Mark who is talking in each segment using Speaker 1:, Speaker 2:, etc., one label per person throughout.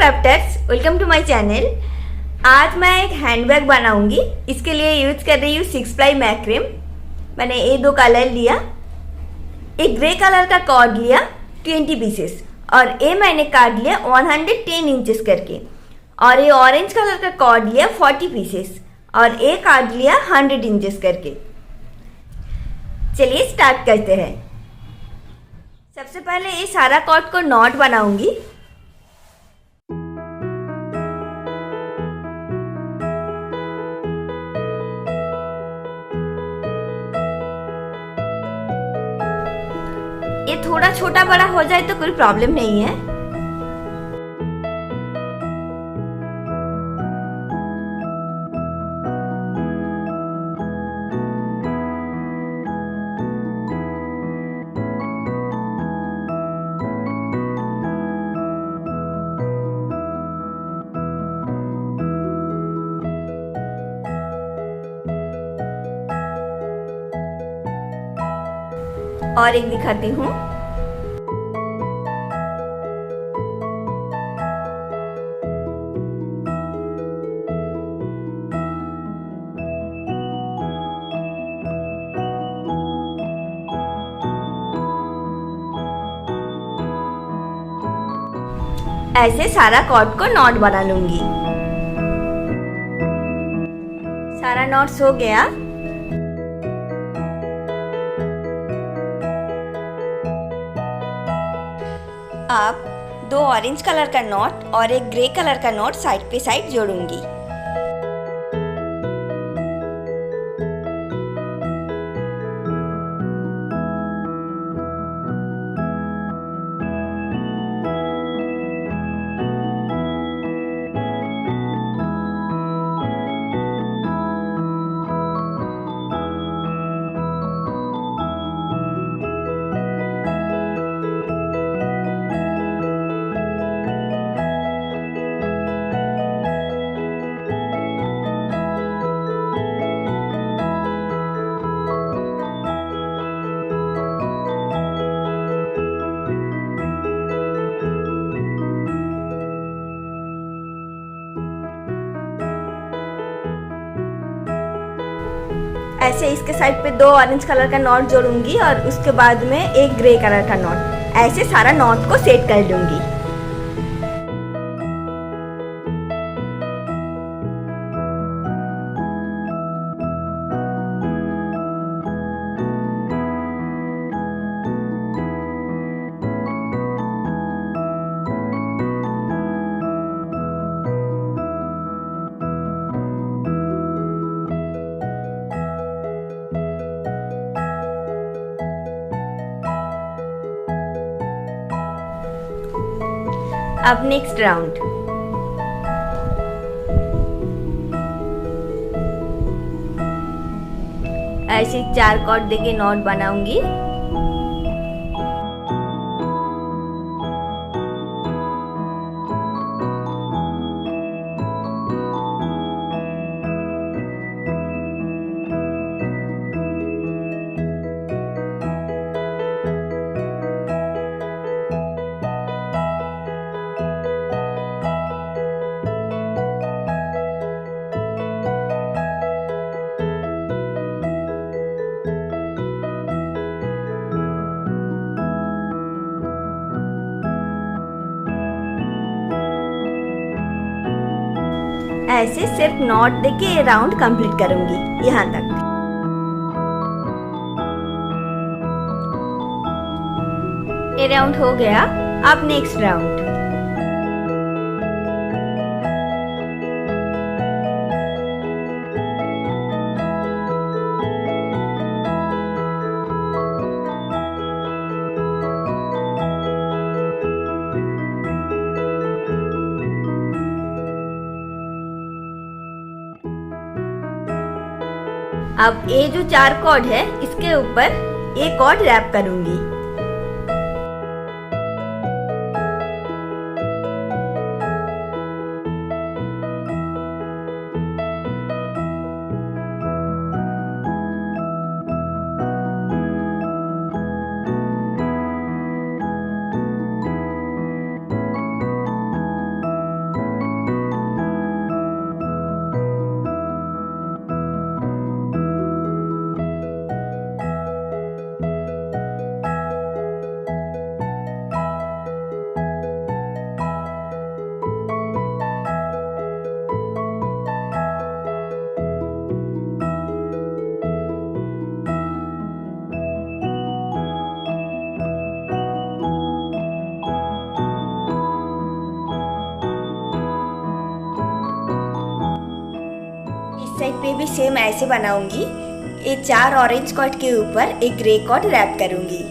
Speaker 1: Crafters, welcome to my channel. आज मैं एक हैंडबैग बनाऊंगी। इसके लिए यूज कर रही हूँ 6 प्लाई मैक्रेम। मैंने ये 2 कलर लिया, एक ग्रे कलर का कॉर्ड लिया 20 पीसेस, और ये मैंने काट लिया 110 इंचेस करके, और ये ऑरेंज कलर का कॉर्ड लिया 40 पीसेस, और ये काट लिया 100 इंचेस करके। चलिए स्टार्ट करते हैं। सबसे पहले ये सारा कॉर्ड को नॉट बनाऊंगी। ये थोड़ा छोटा बड़ा हो जाए तो कोई प्रॉब्लम नहीं है। और एक दिखाती हूँ। ऐसे सारा कॉर्ड को नॉट बना लूंगी। सारा नॉट्स हो गया। अब 2 ऑरेंज कलर का नॉट और एक ग्रे कलर का नॉट साइड पे साइड जोड़ूंगी। ऐसे इसके साइड पे 2 ऑरेंज कलर का नॉट जोड़ूंगी और उसके बाद में एक ग्रे कलर का नॉट। ऐसे सारा नॉट को सेट कर लूंगी। अब नेक्स्ट राउंड। ऐसे 4 कॉर्ड देके नॉट बनाऊंगी। ऐसे सिर्फ नॉट देके ये राउंड कंप्लीट करूंगी यहाँ तक। ये राउंड हो गया। अब नेक्स्ट राउंड। अब ये जो 4 कॉर्ड है इसके ऊपर एक कॉर्ड रैप करूंगी। साइड पे भी सेम ऐसे बनाऊंगी। ये 4 ऑरेंज कॉर्ड के ऊपर एक ग्रे कॉर्ड रैप करूंगी।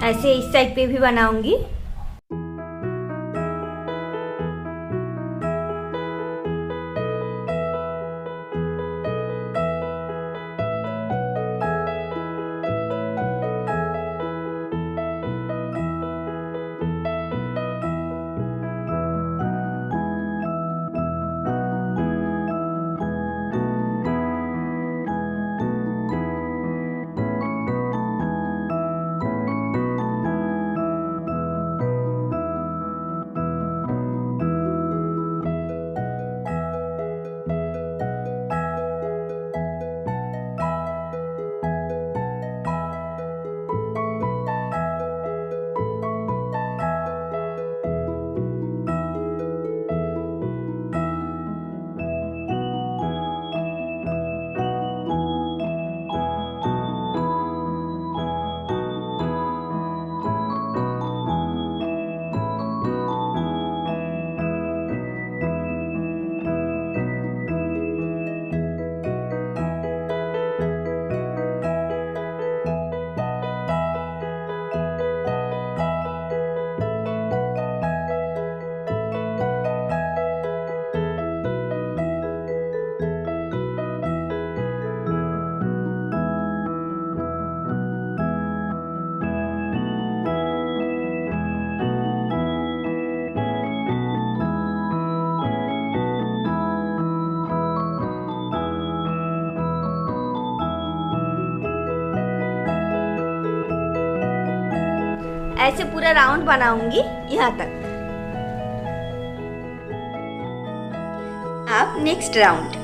Speaker 1: ऐसे इस साइड पे भी बनाऊंगी। ऐसे पूरा राउंड बनाऊंगी यहाँ तक। अब नेक्स्ट राउंड।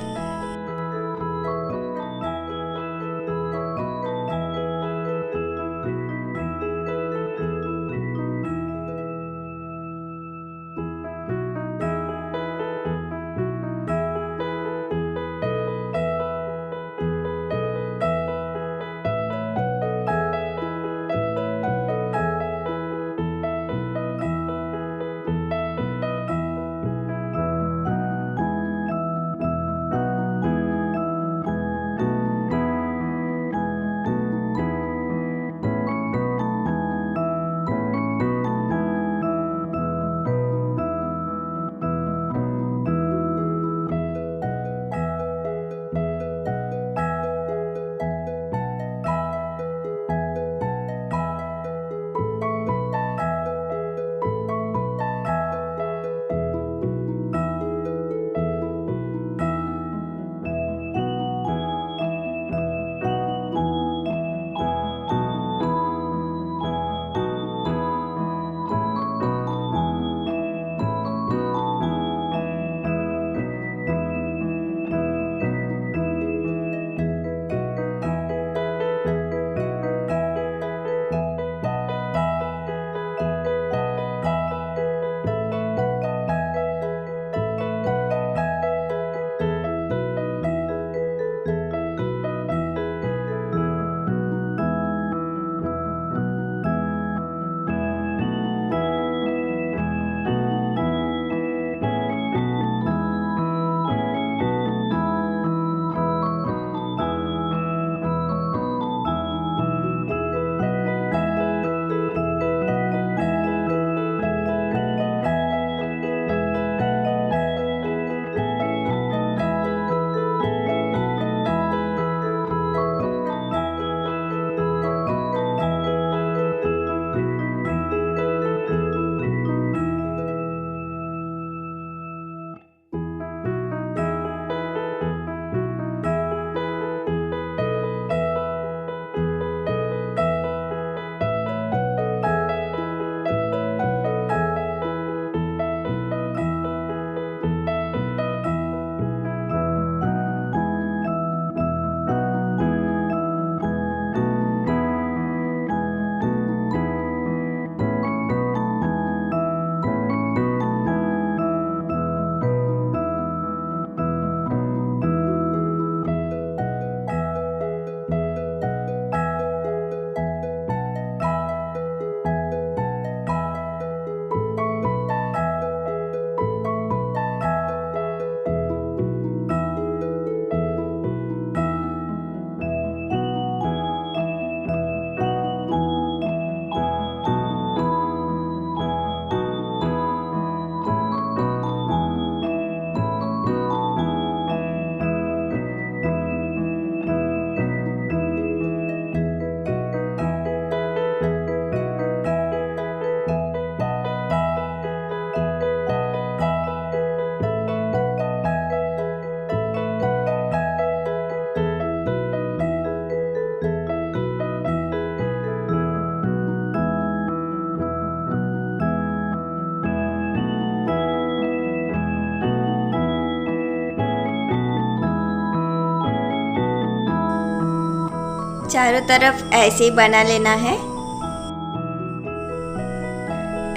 Speaker 1: चारों तरफ ऐसे ही बना लेना है।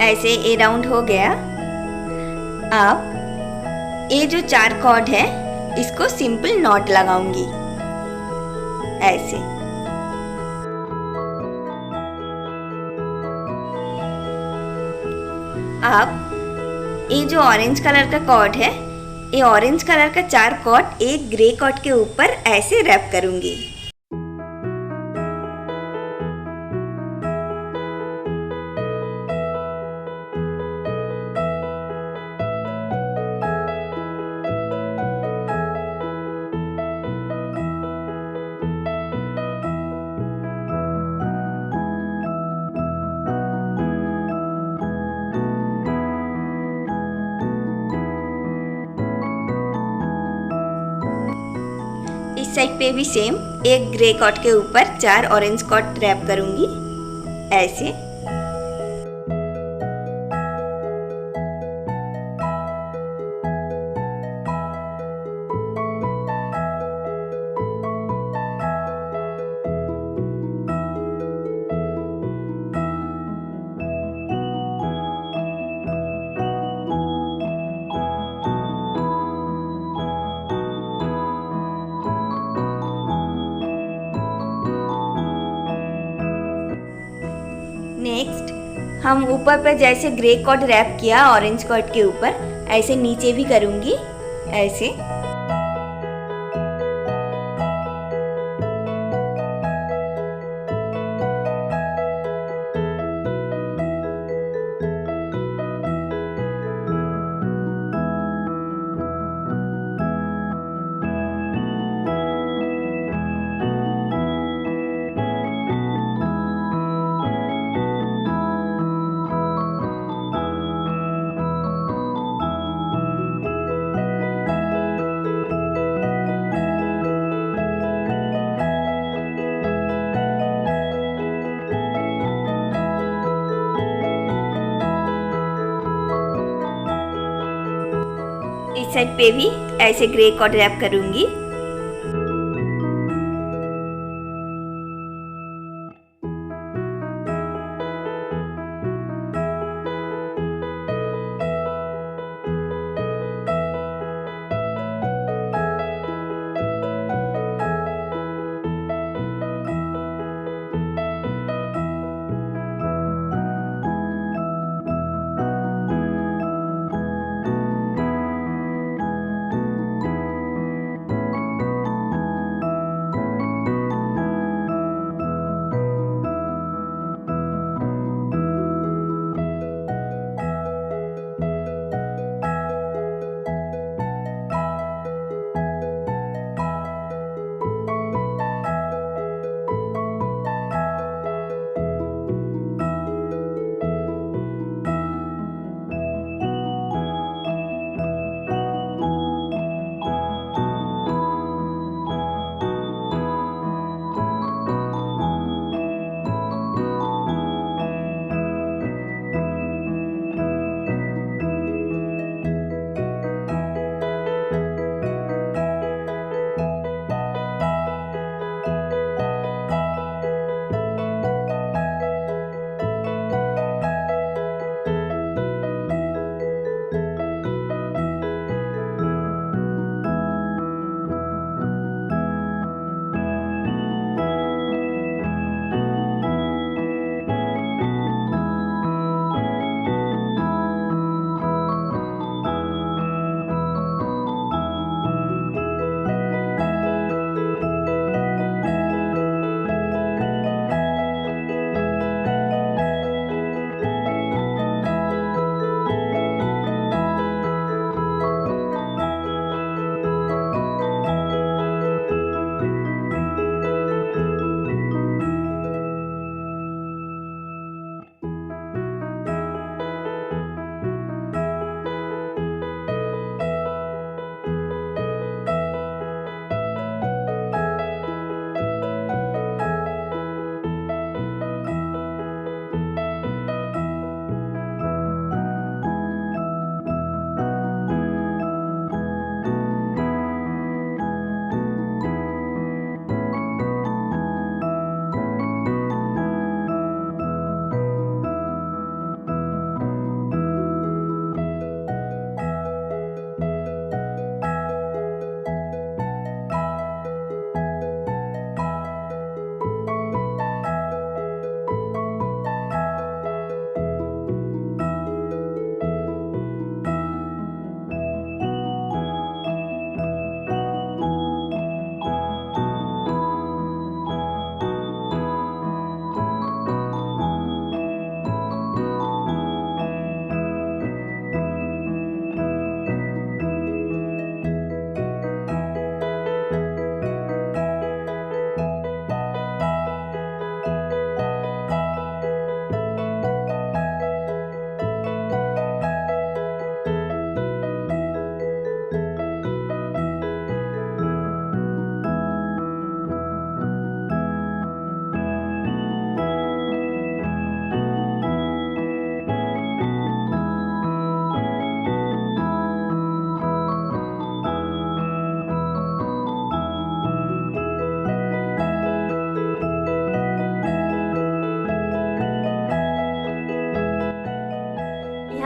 Speaker 1: ऐसे ए राउंड हो गया। अब ये जो 4 कॉर्ड है इसको सिंपल नॉट लगाऊंगी ऐसे। अब ये जो ऑरेंज कलर का कॉर्ड है, ये ऑरेंज कलर का 4 कॉर्ड एक ग्रे कॉर्ड के ऊपर ऐसे रैप करूंगी। इस साइड पे भी सेम एक ग्रे कॉर्ड के ऊपर 4 ऑरेंज कॉर्ड रैप करूंगी ऐसे। नेक्स्ट हम ऊपर पर जैसे ग्रे कॉर्ड रैप किया ऑरेंज कॉर्ड के ऊपर, ऐसे नीचे भी करूंगी ऐसे। इस साइड पे भी ऐसे ग्रे कॉर्ड रैप करूंगी।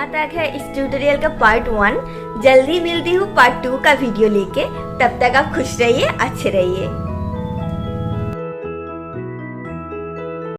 Speaker 1: यहाँ तक है इस ट्यूटोरियल का पार्ट 1। जल्दी मिलती हूँ पार्ट 2 का वीडियो लेके। तब तक आप खुश रहिए, अच्छे रहिए।